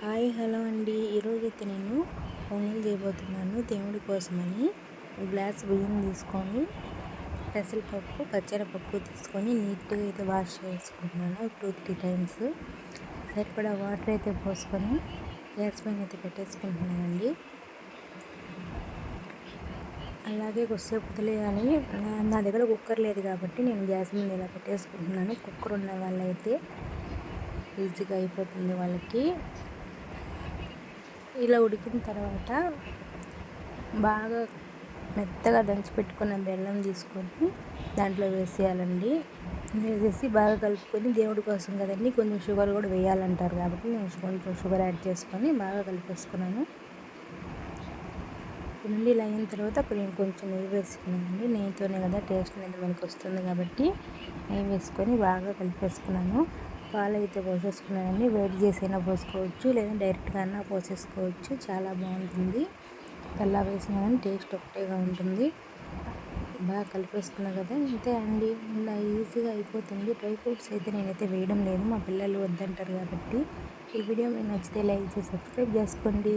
Hi hello అండి. ఈరోజైతే నేను పొంగల్ చేయబోతున్నాను. దేవుడి కోసమని గ్లాస్ బియ్యం తీసుకొని పెసరపప్పు పచ్చనిపప్పు తీసుకొని నీట్గా అయితే వాష్ చేసుకుంటున్నాను 2-3 టైమ్స్. సరిపడా వాటర్ అయితే పోసుకొని గ్యాస్ పైన అయితే పెట్టేసుకుంటున్నానండి. అలాగే కొద్దిసేపు వదిలేయాలి. నా దగ్గర కుక్కర్ లేదు కాబట్టి నేను గ్యాస్ మీద ఇలా పెట్టేసుకుంటున్నాను. కుక్కర్ ఉన్న వాళ్ళైతే ఈజీగా అయిపోతుంది వాళ్ళకి. ఇలా ఉడికిన తర్వాత బాగా మెత్తగా దంచి పెట్టుకున్న బెల్లం తీసుకొని దాంట్లో వేసేయాలండి. వేసేసి బాగా కలుపుకొని దేవుడి కోసం కదండి కొంచెం షుగర్ కూడా వేయాలంటారు కాబట్టి నేను కొంచెం షుగర్ యాడ్ చేసుకొని బాగా కలిపేసుకున్నాను. నుండి ఇలా అయిన తర్వాత నేను కొంచెం నెయ్యి వేసుకున్నానండి. నెయ్యితోనే కదా టేస్ట్ అనేది మనకు వస్తుంది కాబట్టి నెయ్యి వేసుకొని బాగా కలిపేసుకున్నాను. పాలు అయితే పోసేసుకున్నానండి. వేడి చేసైనా పోసుకోవచ్చు లేదా డైరెక్ట్గా అన్నా పోసేసుకోవచ్చు. చాలా బాగుంటుంది. అలా వేసినా కానీ టేస్ట్ ఒకటేగా ఉంటుంది. బాగా కలిపేసుకున్నా కదా ఇంతే అండి. ఇలా ఈజీగా అయిపోతుంది. డ్రై ఫ్రూట్స్ అయితే నేనైతే వేయడం లేదు, మా పిల్లలు వద్దంటారు కాబట్టి. ఈ వీడియో మీకు నచ్చితే లైక్ చేసి సబ్స్క్రైబ్ చేసుకోండి.